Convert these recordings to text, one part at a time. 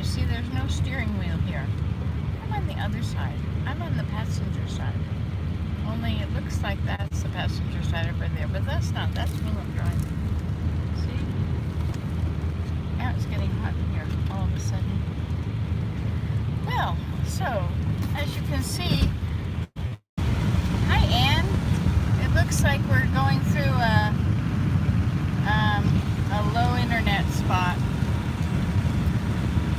You see, there's no steering wheel here. I'm on the other side. I'm on the passenger side. Only it looks like that's the passenger side over there, but that's not. That's Willem driving. See? Now it's getting hot in here all of a sudden. Well, so, as you can see, hi Anne. It looks like we're going through a low internet spot.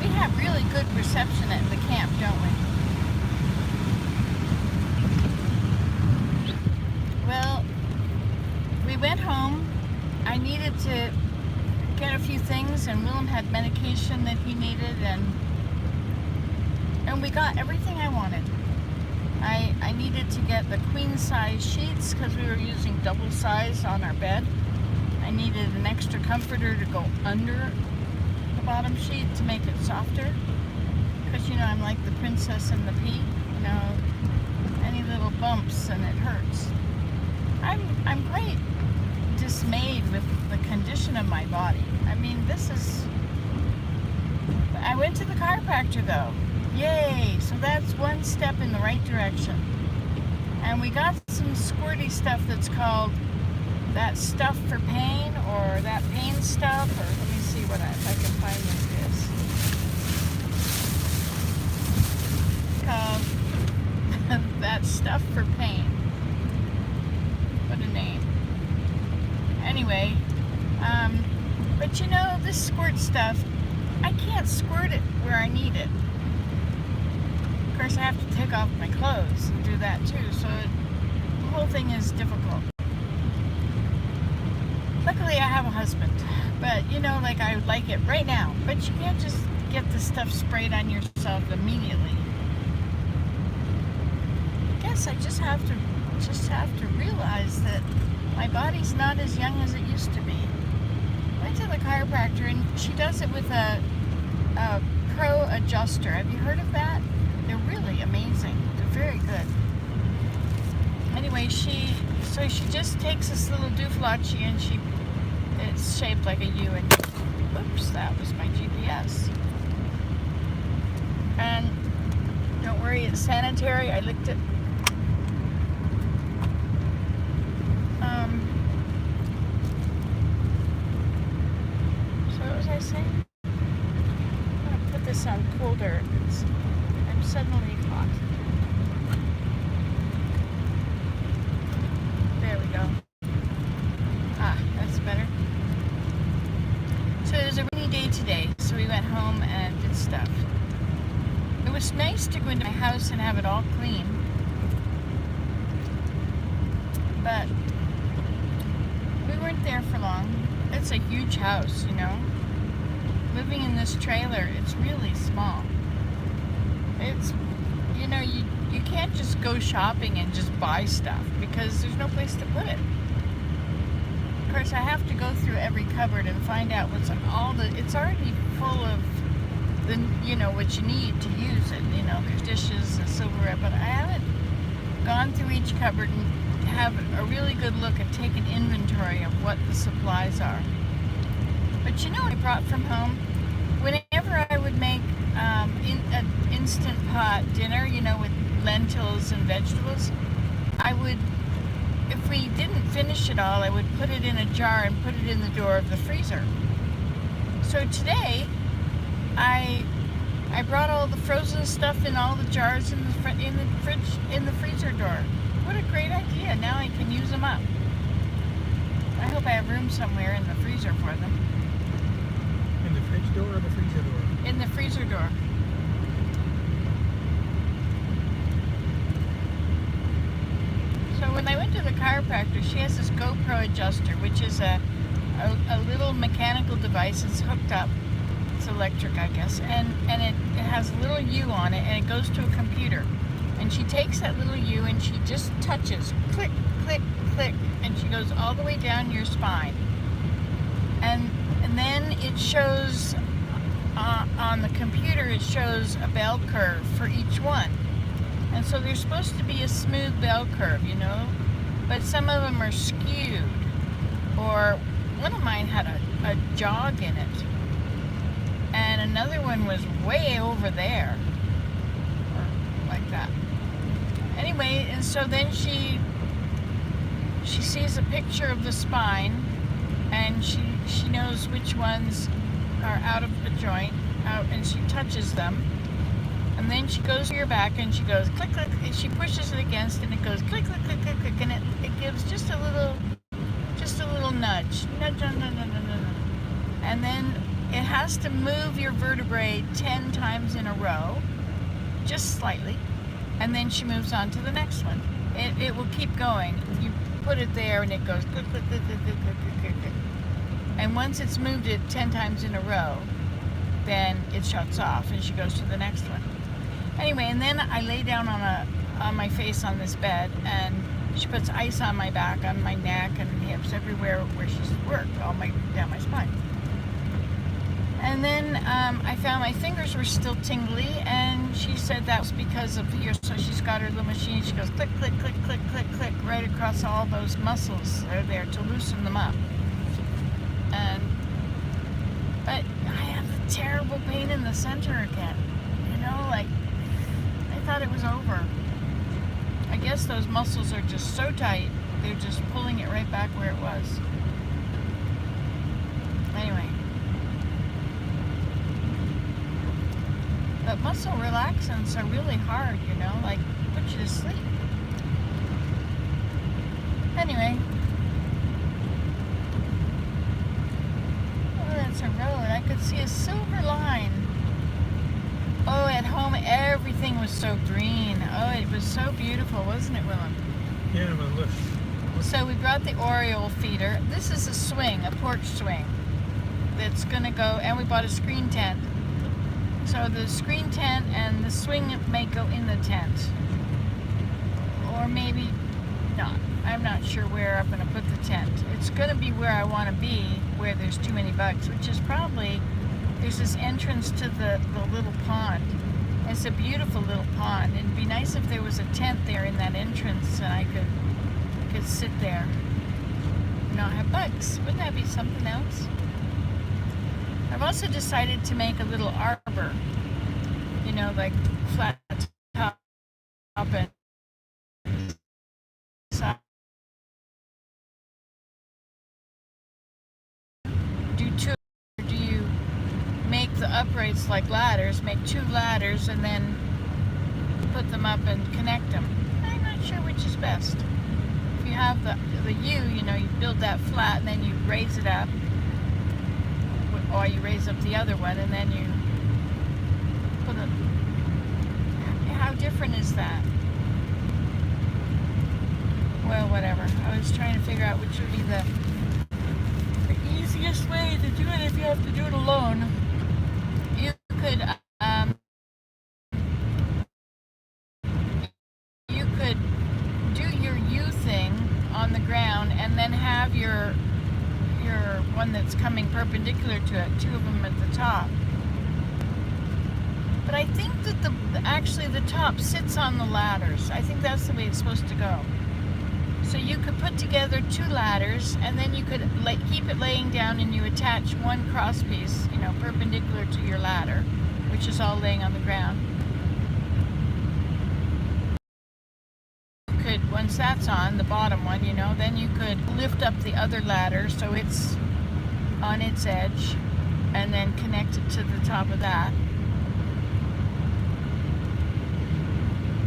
We have really good reception at the camp, don't we? Well, we went home. I needed to get a few things, and Willem had medication that he needed, and we got everything I wanted. I needed to get the queen size sheets because we were using double size on our bed. I needed an extra comforter to go under the bottom sheet to make it softer, because you know I'm like the princess and the pea, you know, any little bumps and it hurts. I'm quite dismayed with the condition of my body. I mean, I went to the chiropractor though. Yay! So that's one step in the right direction. And we got some squirty stuff that's called that stuff for pain, or that pain stuff, or let me see if I can find what it is. Called that stuff for pain. What a name. Anyway, but you know, this squirt stuff, I can't squirt it where I need it. Of course, I have to take off my clothes and do that too, so the whole thing is difficult. Luckily, I have a husband, but you know, like I would like it right now. But you can't just get this stuff sprayed on yourself immediately. I guess I just have to realize that my body's not as young as it used to be. I went to the chiropractor, and she does it with a pro adjuster. Have you heard of that? They're really amazing. They're very good. Anyway, she just takes this little dooflachi, and it's shaped like a U, and oops, that was my GPS. And don't worry, it's sanitary. I licked it. So what was I saying? I'm gonna put this on colder. I'm suddenly hot. There we go. Ah, that's better. So it was a rainy day today, so we went home and did stuff. It was nice to go into my house and have it all clean. But we weren't there for long. It's a huge house, you know. Living in this trailer, it's really small. It's, you know, you can't just go shopping and just buy stuff because there's no place to put it. Of course, I have to go through every cupboard and find out what's it's already full of the, you know, what you need to use it. You know, there's dishes and silverware, but I haven't gone through each cupboard and have a really good look and take an inventory of what the supplies are. But you know what I brought from home? Whenever I would make an instant pot dinner, you know, with lentils and vegetables, I would, if we didn't finish it all, I would put it in a jar and put it in the door of the freezer. So today, I brought all the frozen stuff in all the jars in the freezer door. What a great idea! Now I can use them up. I hope I have room somewhere in the freezer for them. In the fridge door or the freezer door? In the freezer door. So when I went to the chiropractor, she has this GoPro adjuster, which is a little mechanical device. It's hooked up. It's electric, I guess, and it has a little U on it, and it goes to a computer. And she takes that little U and she just touches, click, click, click, and she goes all the way down your spine. And then it shows on the computer, it shows a bell curve for each one. And so there's supposed to be a smooth bell curve, you know, but some of them are skewed. Or one of mine had a jog in it. And and another one was way over there, or like that. Anyway, and so then she sees a picture of the spine, and she knows which ones are out of the joint, and she touches them. And then she goes to your back and she goes click, click, and she pushes it against, and it goes click, click, click, click, click, and it gives just a little nudge. Nudge, nudge, nudge, nudge, nudge. And then it has to move your vertebrae 10 times in a row, just slightly, and then she moves on to the next one. It will keep going. You put it there and it goes click, click, click, click, click, click, click, click. And once it's moved it 10 times in a row, then it shuts off and she goes to the next one. Anyway, and then I lay down on my face on this bed, and she puts ice on my back, on my neck and hips, everywhere where she's worked, down my spine. And then I found my fingers were still tingly, and she said that was because of here. So she's got her little machine. She goes click, click, click, click, click, click, right across all those muscles that are there to loosen them up. But I have a terrible pain in the center again. You know, like, I thought it was over. I guess those muscles are just so tight, they're just pulling it right back where it was. Anyway. But muscle relaxants are really hard, you know, like, put you to sleep. Anyway. Oh, that's a road. I could see a silver line. Oh, at home everything was so green. Oh, it was so beautiful, wasn't it, Willem? Yeah, but look. So we brought the Oriole feeder. This is a swing, a porch swing, that's going to go, and we bought a screen tent. So the screen tent and the swing may go in the tent. Or maybe not. I'm not sure where I'm going to put the tent. It's going to be where I want to be, where there's too many bugs, which is probably... There's this entrance to the little pond. It's a beautiful little pond. It'd be nice if there was a tent there in that entrance and I could sit there and not have bugs. Wouldn't that be something else? I've also decided to make a little arbor. You know, like flat top and side. Do two. Make the uprights like ladders, make 2 ladders, and then put them up and connect them. I'm not sure which is best. If you have the U, you know, you build that flat and then you raise it up, or you raise up the other one and then you put it. How different is that? Well, whatever. I was trying to figure out which would be the easiest way to do it if you have to do it alone. You could do your U thing on the ground and then have your one that's coming perpendicular to it, 2 of them at the top. But I think that actually the top sits on the ladders. I think that's the way it's supposed to go. So you could put together 2 ladders, and then you could keep it laying down, and you attach 1 cross piece, you know, perpendicular to your ladder, which is all laying on the ground. You could, once that's on, the bottom one, you know, then you could lift up the other ladder so it's on its edge, and then connect it to the top of that.